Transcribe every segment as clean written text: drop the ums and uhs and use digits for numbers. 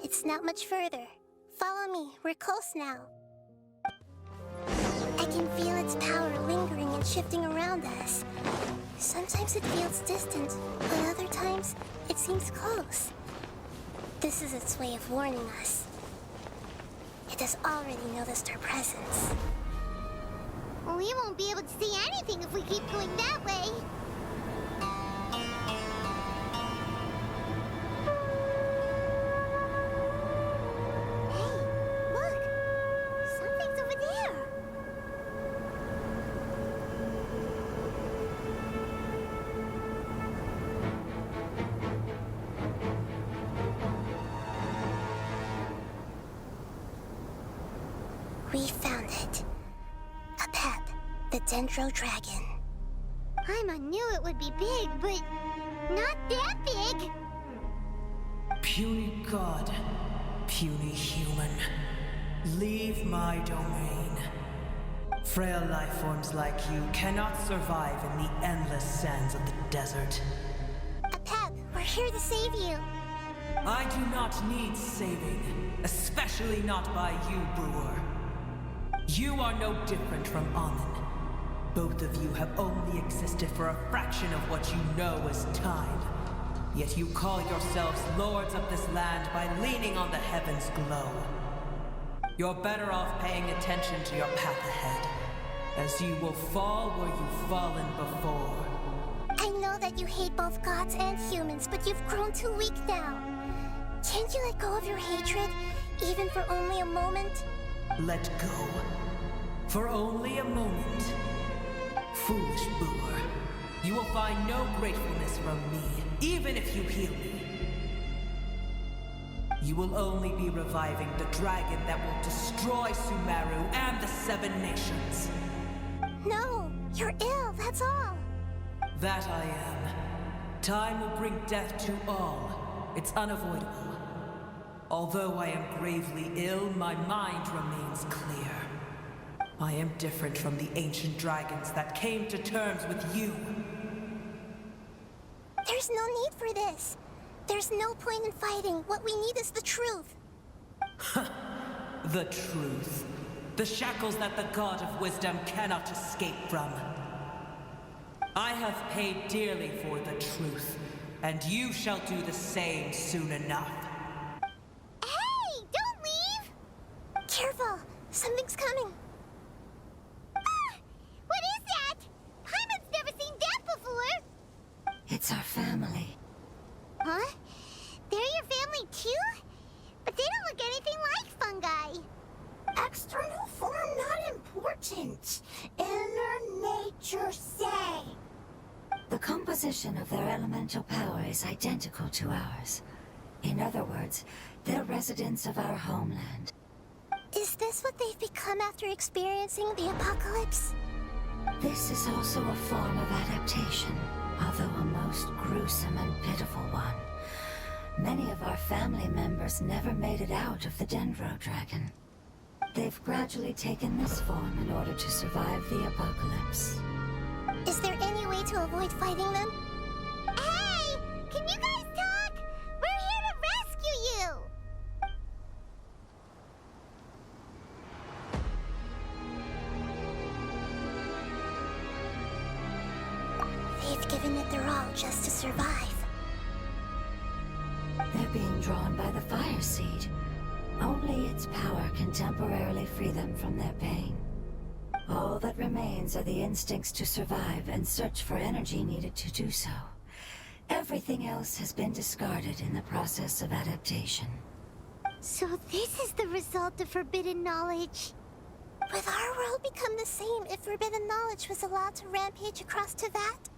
It's not much further. Follow me, we're close now. I can feel its power lingering and shifting around us. Sometimes it feels distant, but other times it seems close. This is its way of warning us. It has already noticed our presence. We won't be able to see anything if we keep going that way. Hey, look! Something's over there! We found it. A pep, the Dendro Dragon. I knew it would be big, but not that big! Puny god, puny human, leave my domain. Frail life forms like you cannot survive in the endless sands of the desert. A pep, we're here to save you. I do not need saving, especially not by you, brewer. You are no different from Amun. Both of you have only existed for a fraction of what you know as time. Yet you call yourselves lords of this land by leaning on the heavens' glow. You're better off paying attention to your path ahead, as you will fall where you've fallen before. I know that you hate both gods and humans, but you've grown too weak now. Can't you let go of your hatred, even for only a moment? Let go. For only a moment. Foolish boor. You will find no gratefulness from me, even if you heal me. You will only be reviving the dragon that will destroy Sumeru and the Seven Nations. No, you're ill, that's all. That I am. Time will bring death to all. It's unavoidable. Although I am gravely ill, my mind remains clear. I am different from the ancient dragons that came to terms with you. There's no need for this. There's no point in fighting. What we need is the truth. The truth. The shackles that the god of wisdom cannot escape from. I have paid dearly for the truth, and you shall do the same soon enough. Hey! Don't leave! Careful, something's coming. Ah! What is that? Paimon's never seen that before! It's our family. Huh? They're your family too? But they don't look anything like fungi. External form not important. Inner nature say. The composition of their elemental power is identical to ours. In other words, they're residents of our homeland. Is this what they've become after experiencing the apocalypse? This is also a form of adaptation, although a most gruesome and pitiful one. Many of our family members never made it out of the Dendro Dragon. They've gradually taken this form in order to survive the apocalypse. Is there any way to avoid fighting them? Hey! Can you guys talk? We're here to rescue you! They've given it their all just to survive. They're being drawn by the fire seed. Only its power can temporarily free them from their pain. All that remains are the instincts to survive and search for energy needed to do so. Everything else has been discarded in the process of adaptation. So this is the result of forbidden knowledge. Would our world become the same if forbidden knowledge was allowed to rampage across Tevat?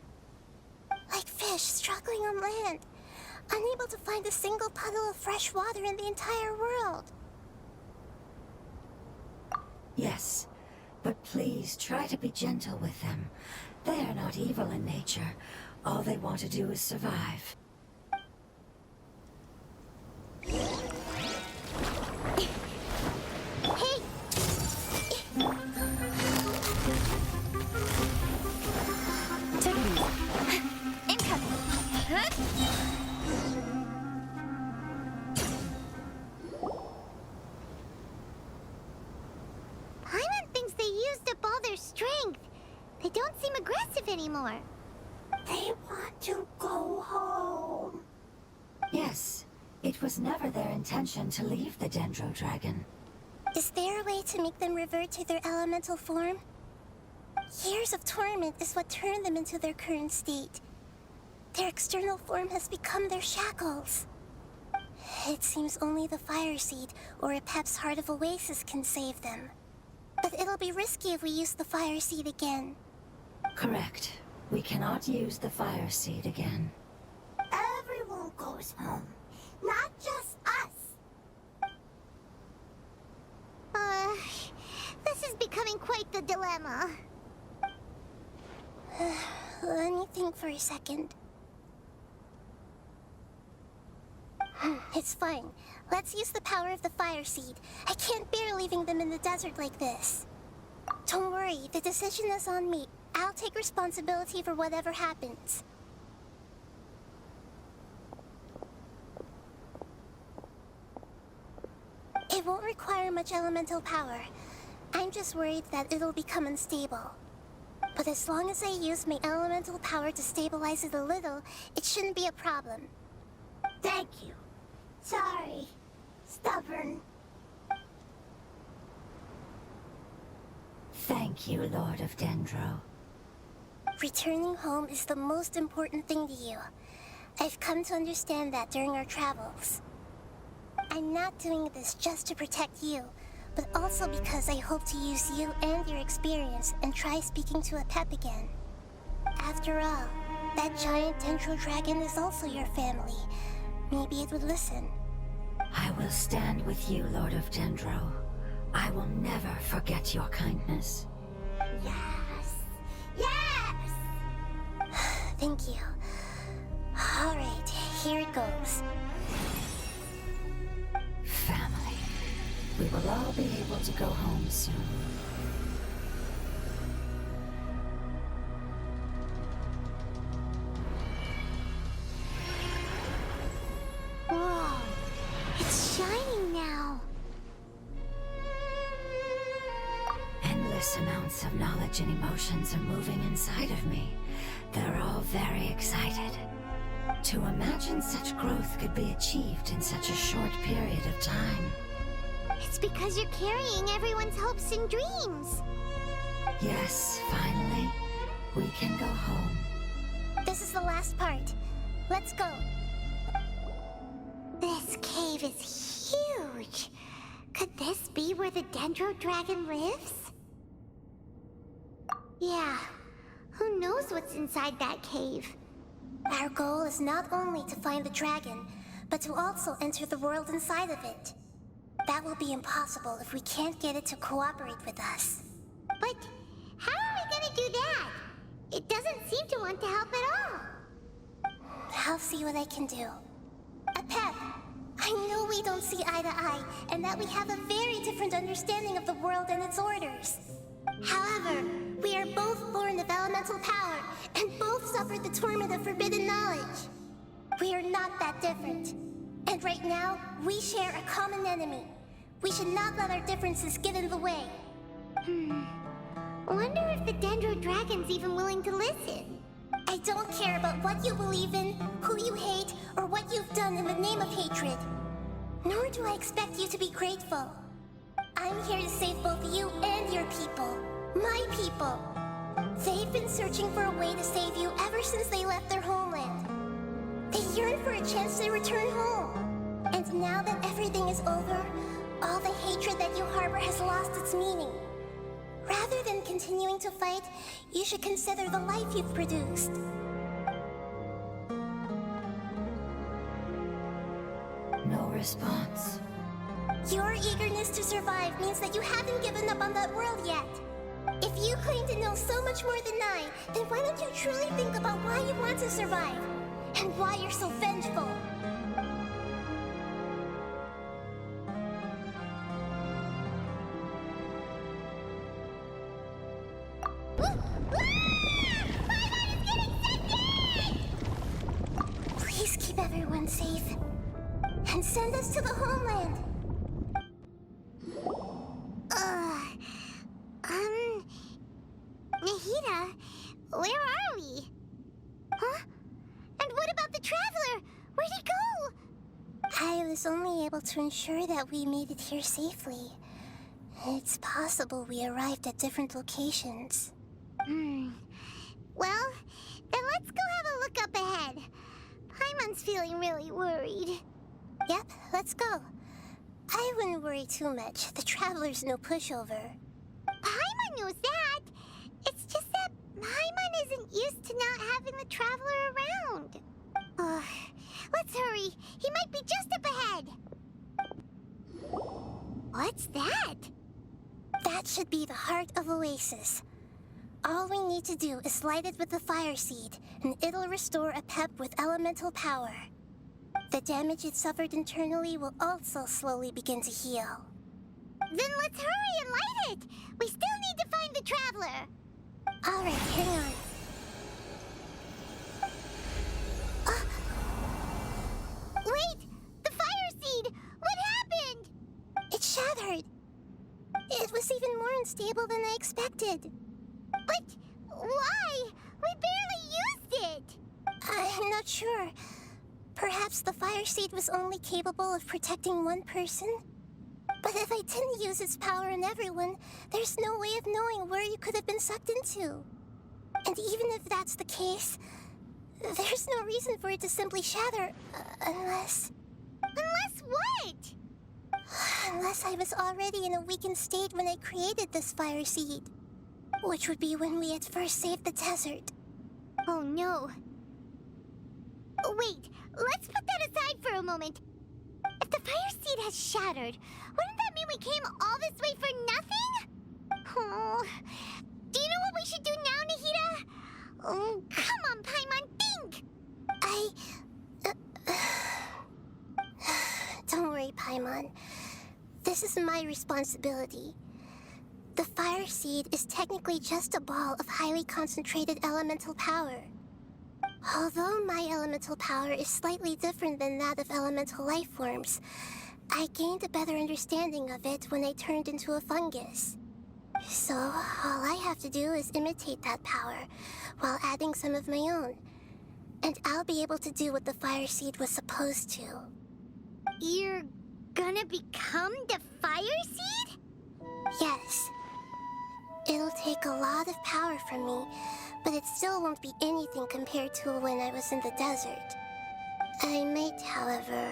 Like fish struggling on land, unable to find a single puddle of fresh water in the entire world. Yes, but please try to be gentle with them. They are not evil in nature. All they want to do is survive. Hey! Take it easy. Incoming. Huh? strength. They don't seem aggressive anymore. They want to go home. Yes, it was never their intention to leave the Dendro Dragon. Is there a way to make them revert to their elemental form? Years of torment is what turned them into their current state. Their external form has become their shackles. It seems only the Fire Seed or Apep's Heart of Oasis can save them. But it'll be risky if we use the Fire Seed again. Correct. We cannot use the Fire Seed again. Everyone goes home, not just us. This is becoming quite the dilemma. Let me think for a second. It's fine. Let's use the power of the Fire Seed. I can't bear leaving them in the desert like this. Don't worry, the decision is on me. I'll take responsibility for whatever happens. It won't require much elemental power. I'm just worried that it'll become unstable. But as long as I use my elemental power to stabilize it a little, it shouldn't be a problem. Thank you. Sorry. Stubborn. Thank you, Lord of Dendro. Returning home is the most important thing to you. I've come to understand that during our travels. I'm not doing this just to protect you, but also because I hope to use you and your experience and try speaking to Apep again. After all, that giant Dendro Dragon is also your family. Maybe it would listen. I will stand with you, Lord of Dendro. I will never forget your kindness. Yes! Yes! Thank you. All right, here it goes. Family. We will all be able to go home soon. Whoa, it's shining now. Endless amounts of knowledge and emotions are moving inside of me. They're all very excited. To imagine such growth could be achieved in such a short period of time. It's because you're carrying everyone's hopes and dreams. Yes, finally, we can go home. This is the last part. Let's go. This cave is huge. Could this be where the Dendro Dragon lives? Yeah, who knows what's inside that cave? Our goal is not only to find the dragon, but to also enter the world inside of it. That will be impossible if we can't get it to cooperate with us. But how are we gonna do that? It doesn't seem to want to help at all. I'll see what I can do. Apep, I know we don't see eye to eye, and that we have a very different understanding of the world and its orders. However, we are both born of elemental power, and both suffered the torment of forbidden knowledge. We are not that different. And right now, we share a common enemy. We should not let our differences get in the way. Wonder if the Dendro Dragon's even willing to listen. I don't care about what you believe in, who you hate, or what you've done in the name of hatred. Nor do I expect you to be grateful. I'm here to save both you and your people. My people. They've been searching for a way to save you ever since they left their homeland. They yearn for a chance to return home. And now that everything is over, all the hatred that you harbor has lost its meaning. Rather than continuing to fight, you should consider the life you've produced. No response. Your eagerness to survive means that you haven't given up on that world yet. If you claim to know so much more than I, then why don't you truly think about why you want to survive? And why you're so vengeful? Please keep everyone safe. And send us to the homeland. was only able to ensure that we made it here safely. It's possible we arrived at different locations. Well, then let's go have a look up ahead. Paimon's feeling really worried. Yep, let's go. I wouldn't worry too much. The Traveler's no pushover. Paimon knows that. It's just that Paimon isn't used to not having the Traveler around. Let's hurry. He might be just up ahead. What's that? That should be the heart of Oasis. All we need to do is light it with the fire seed, and it'll restore a pep with elemental power. The damage it suffered internally will also slowly begin to heal. Then let's hurry and light it. We still need to find the Traveler. Alright, hang on. Wait! The fire seed! What happened? It shattered. It was even more unstable than I expected. But why? We barely used it! I'm not sure. Perhaps the fire seed was only capable of protecting one person? But if I didn't use its power on everyone, there's no way of knowing where you could have been sucked into. And even if that's the case, there's no reason for it to simply shatter, unless... Unless what? Unless I was already in a weakened state when I created this fire seed. Which would be when we had first saved the desert. Oh no. Wait, let's put that aside for a moment. If the fire seed has shattered, wouldn't that mean we came all this way for nothing? Oh, do you know what we should do now, Nahida? Oh, come on, Paimon, think! Don't worry, Paimon. This is my responsibility. The fire seed is technically just a ball of highly concentrated elemental power. Although my elemental power is slightly different than that of elemental life forms, I gained a better understanding of it when I turned into a fungus. So, all I have to do is imitate that power, while adding some of my own. And I'll be able to do what the fire seed was supposed to. You're gonna become the fire seed? Yes. It'll take a lot of power from me, but it still won't be anything compared to when I was in the desert. I might, however,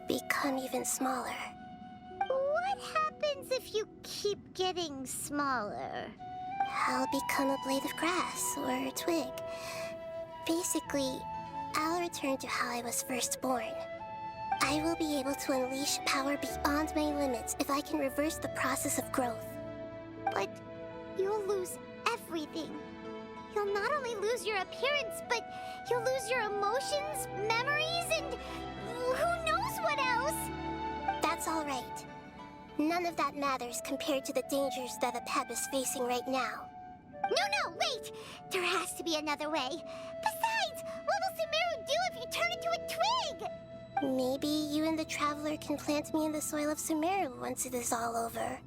become even smaller. What happens if you keep getting smaller? I'll become a blade of grass or a twig. Basically, I'll return to how I was first born. I will be able to unleash power beyond my limits if I can reverse the process of growth. But you'll lose everything. You'll not only lose your appearance, but you'll lose your emotions, memories, and who knows what else? That's all right. None of that matters compared to the dangers that a pep is facing right now. No, wait! There has to be another way. Besides, what will Sumeru do if you turn into a twig? Maybe you and the Traveler can plant me in the soil of Sumeru once it is all over.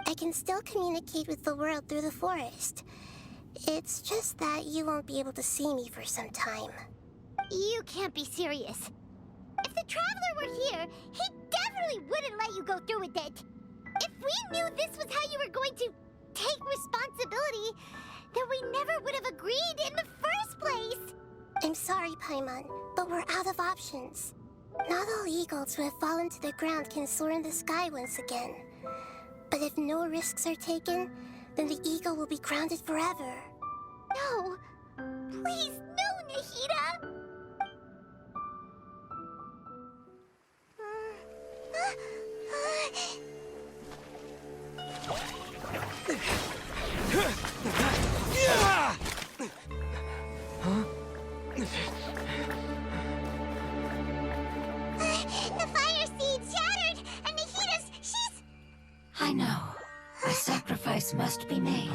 I can still communicate with the world through the forest. It's just that you won't be able to see me for some time. You can't be serious. If the Traveler were here, he definitely wouldn't let you go through with it. If we knew this was how you were going to take responsibility, then we never would have agreed in the first place. I'm sorry, Paimon, but we're out of options. Not all eagles who have fallen to the ground can soar in the sky once again. But if no risks are taken, then the eagle will be grounded forever. No! Please, no, Nahida! The fire seed shattered, and she's... I know. A sacrifice must be made,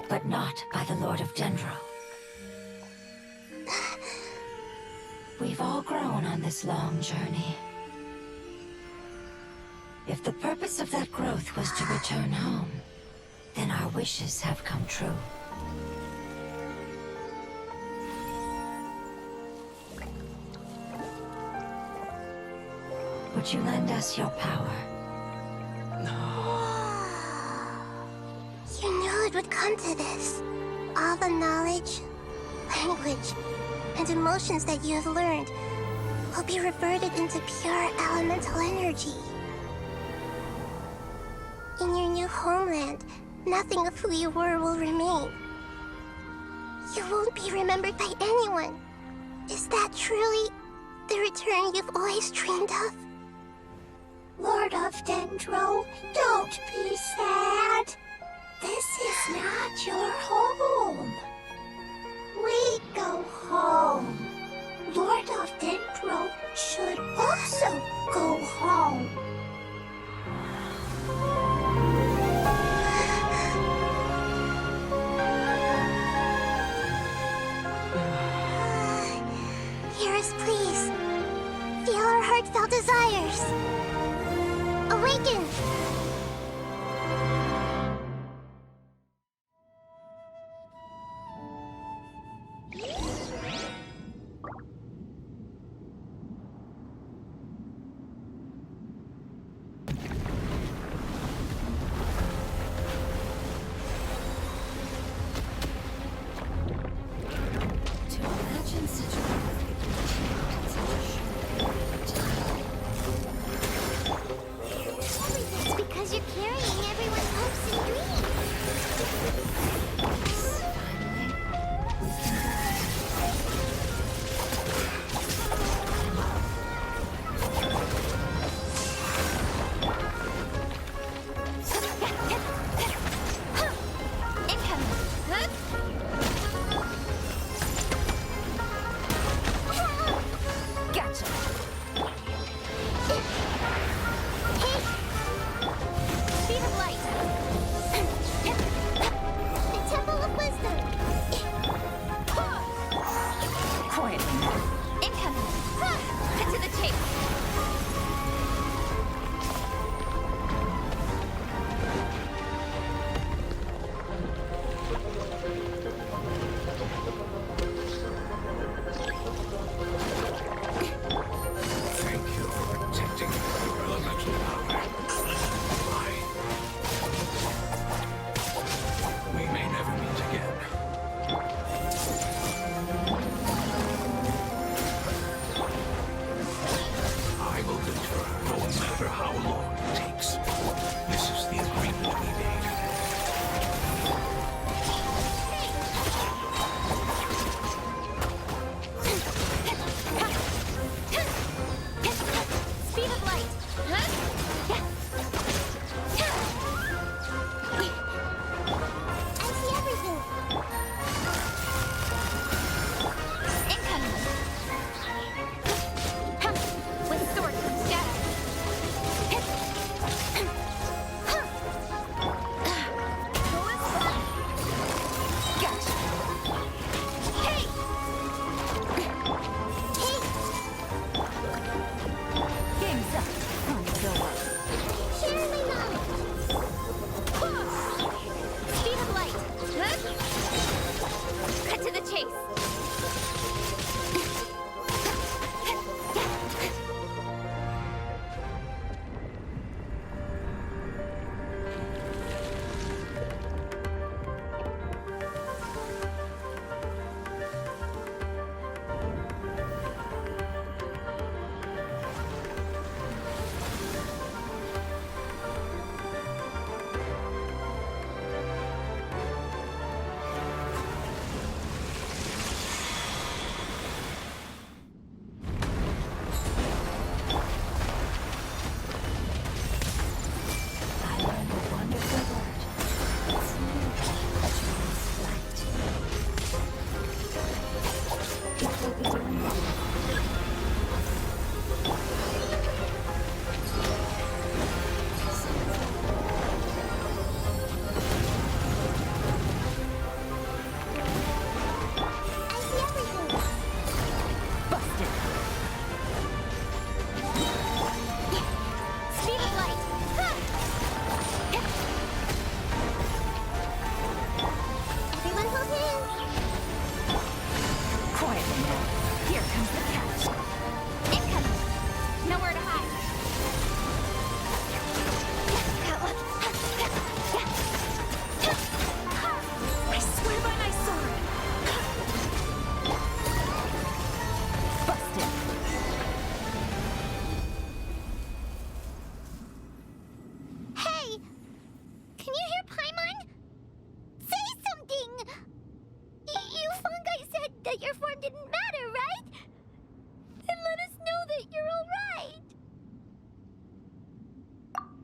but not by the Lord of Dendro. We've all grown on this long journey. If the purpose of that growth was to return home, then our wishes have come true. would you lend us your power? You knew it would come to this. All the knowledge, language, and emotions that you have learned will be reverted into pure elemental energy. In your new homeland, nothing of who you were will remain. You won't be remembered by anyone. Is that truly the return you've always dreamed of? Lord of Dendro, don't be sad. This is not your home. We go home. Lord of Dendro should also go home. Hear us, please. Feel our heartfelt desires. Awaken! To imagine such a world could be achieved in such a short period of time. It's because you're carrying everyone's hopes and dreams. Finally. Incoming. Gotcha. Speed of light. The Temple of Wisdom. Quietly now. Incoming. Cut to the chase. Thank you for protecting your elemental power. We may never meet again. I will deliver, no matter how long it takes. This is the agreement we made. Speed of light. I see everything. Incoming. With sword comes shadow. Gotcha. Hey! Hey! Game's up. On we go.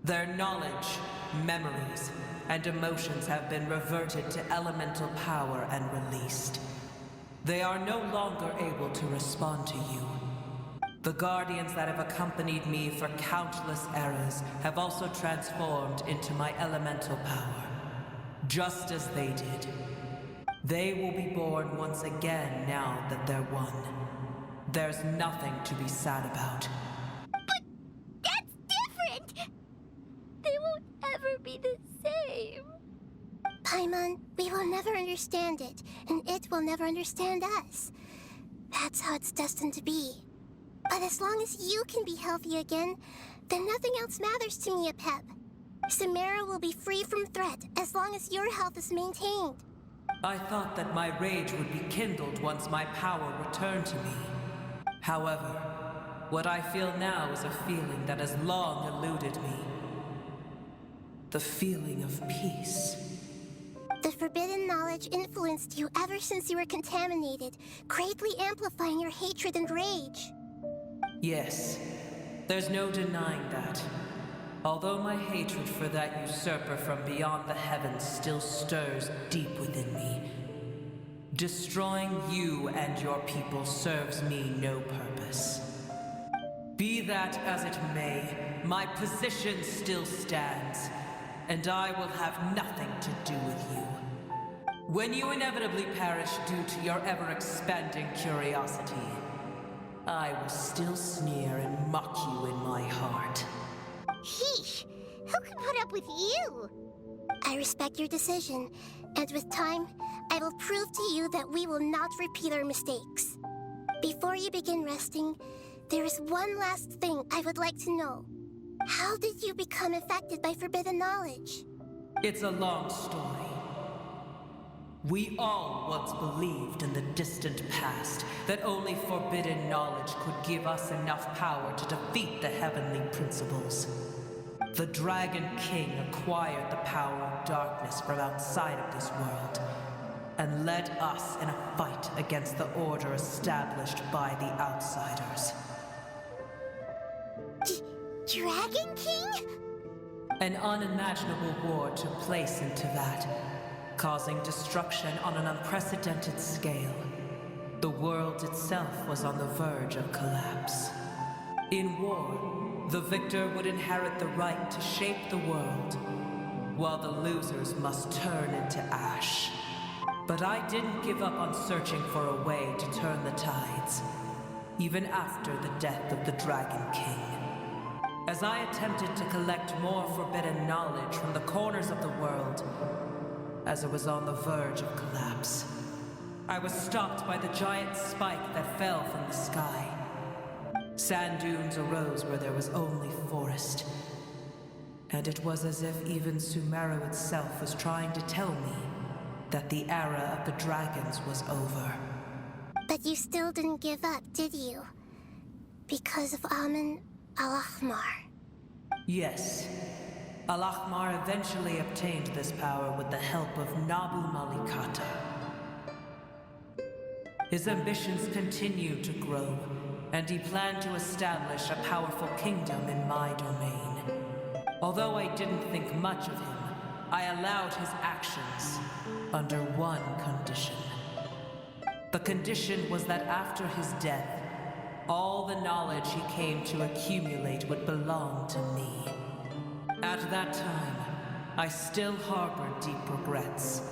Their knowledge, memories, and emotions have been reverted to elemental power and released. They are no longer able to respond to you. The guardians that have accompanied me for countless eras have also transformed into my elemental power, just as they did. They will be born once again now that they're one. There's nothing to be sad about. But that's different! They won't ever be the same. Paimon, we will never understand it, and it will never understand us. That's how it's destined to be. But as long as you can be healthy again, then nothing else matters to me, Apep. Samara will be free from threat as long as your health is maintained. I thought that my rage would be kindled once my power returned to me. However, what I feel now is a feeling that has long eluded me. The feeling of peace. The forbidden knowledge influenced you ever since you were contaminated, greatly amplifying your hatred and rage. Yes, there's no denying that. Although my hatred for that usurper from beyond the heavens still stirs deep within me, destroying you and your people serves me no purpose. Be that as it may, my position still stands, and I will have nothing to do with you. When you inevitably perish due to your ever-expanding curiosity, I will still sneer and mock you in my heart. Sheesh! Who can put up with you? I respect your decision, and with time, I will prove to you that we will not repeat our mistakes. Before you begin resting, there is one last thing I would like to know. How did you become affected by forbidden knowledge? It's a long story. We all once believed in the distant past that only forbidden knowledge could give us enough power to defeat the heavenly principles. The Dragon King acquired the power of darkness from outside of this world and led us in a fight against the order established by the outsiders. Dragon King? An unimaginable war took place into that, causing destruction on an unprecedented scale. The world itself was on the verge of collapse. In war, the victor would inherit the right to shape the world, while the losers must turn into ash. But I didn't give up on searching for a way to turn the tides, even after the death of the Dragon King. As I attempted to collect more forbidden knowledge from the corners of the world, as it was on the verge of collapse, I was stopped by the giant spike that fell from the sky. Sand dunes arose where there was only forest, and it was as if even Sumeru itself was trying to tell me that the era of the dragons was over. But you still didn't give up, did you? Because of Amun Al-Ahmar. Yes. Al-Ahmar eventually obtained this power with the help of Nabu Malikata. His ambitions continued to grow, and he planned to establish a powerful kingdom in my domain. Although I didn't think much of him, I allowed his actions under one condition. The condition was that after his death, all the knowledge he came to accumulate would belong to me. At that time, I still harbored deep regrets.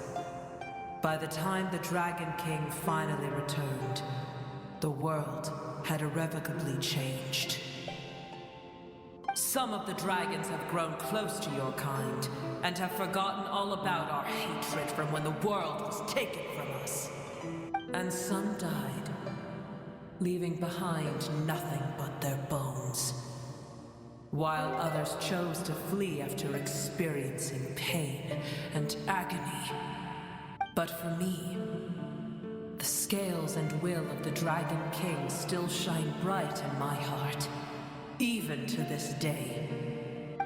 By the time the Dragon King finally returned, the world had irrevocably changed. Some of the dragons have grown close to your kind and have forgotten all about our hatred from when the world was taken from us. And some died, leaving behind nothing but their bones, while others chose to flee after experiencing pain and agony. But for me, the scales and will of the Dragon King still shine bright in my heart. Even to this day,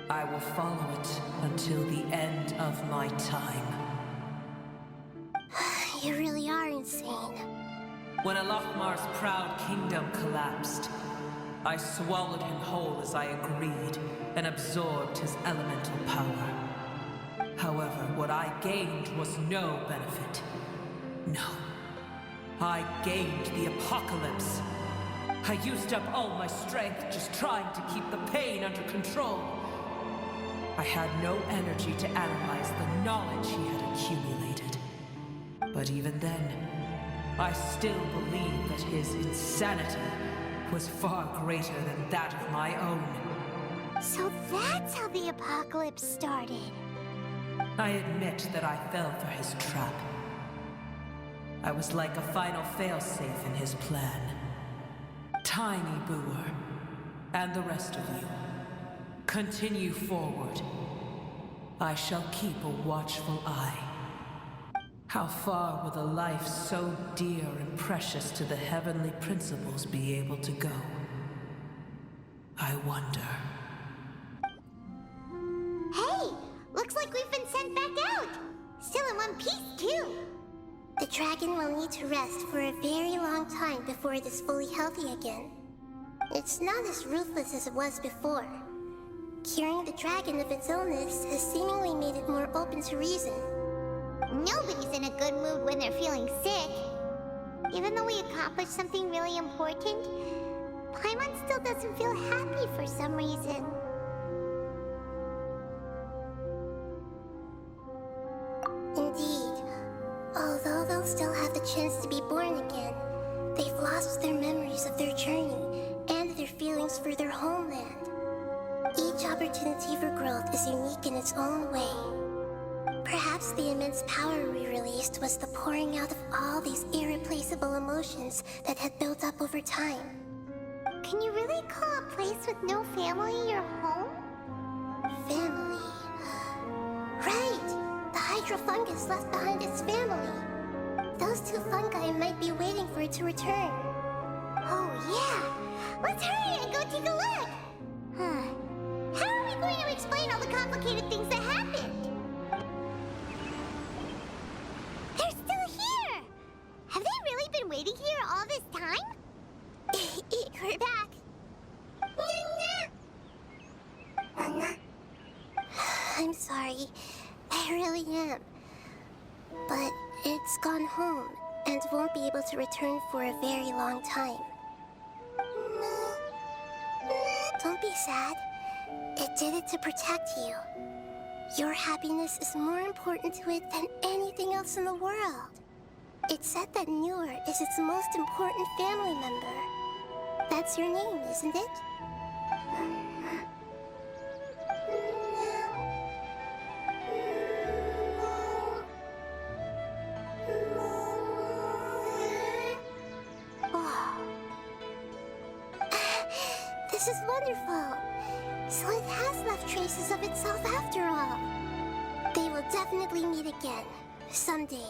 I will follow it until the end of my time. You really are insane. When Al-Ahmar's proud kingdom collapsed, I swallowed him whole as I agreed, and absorbed his elemental power. However, what I gained was no benefit. No. I gained the apocalypse. I used up all my strength just trying to keep the pain under control. I had no energy to analyze the knowledge he had accumulated. But even then, I still believe that his insanity was far greater than that of my own. So that's how the apocalypse started. I admit that I fell for his trap. I was like a final failsafe in his plan. Tiny Booer, and the rest of you, continue forward. I shall keep a watchful eye. How far will a life so dear and precious to the heavenly principles be able to go? I wonder. Hey! Looks like we've been sent back out! Still in one piece, too! The dragon will need to rest for a very long time before it is fully healthy again. It's not as ruthless as it was before. Curing the dragon of its illness has seemingly made it more open to reason. Nobody's in a good mood when they're feeling sick. Even though we accomplished something really important, Paimon still doesn't feel happy for some reason. Indeed. Although they'll still have the chance to be born again, they've lost their memories of their journey and their feelings for their homeland. Each opportunity for growth is unique in its own way. Perhaps the immense power we released was the pouring out of all these irreplaceable emotions that had built up over time. Can you really call a place with no family your home? Family. Right! The hydrofungus left behind its family. Those two fungi might be waiting for it to return. Oh, yeah! Let's hurry and go take a look! How are we going to explain all the complicated things that happened? They're still here! Have they really been waiting here all this time? We're back. I'm sorry. I really am. But it's gone home and won't be able to return for a very long time. Don't be sad. It did it to protect you. Your happiness is more important to it than anything else in the world. It's said that Newer is its most important family member. That's your name, isn't it? Oh. This is wonderful. So it has left traces of itself after all. They will definitely meet again, someday.